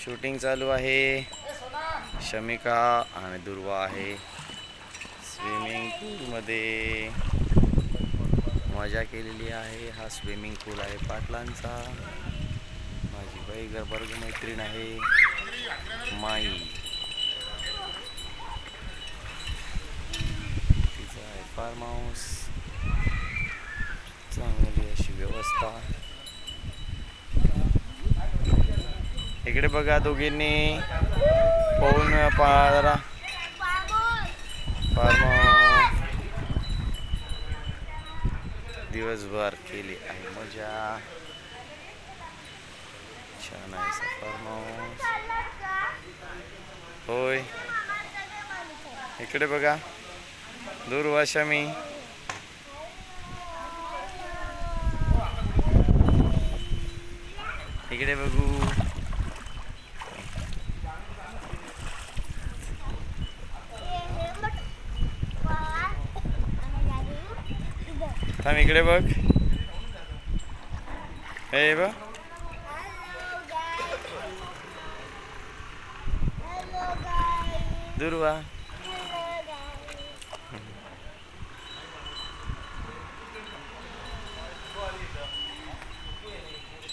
Shooting चालू आहे. शमिका आणि दुर्वा आहे स्विमिंग पूलमध्ये. मजा केलेली आहे. हा स्विमिंग पूल आहे पाटलांचा. माझी बाई वर्ग मैत्रीण आहे माई. तिचा आहे फार्म हाऊस. चांगली अशी व्यवस्था. इकडे बघा दोघींनी पाहून जरा फार्म हाऊस दिवसभर केली आहे मजा. छान आहे फार्म हाऊस. होय इकडे बघा दुर्वा शमी. इकडे बघू थांब. इकडे बघ. हे बघ दुर्वा.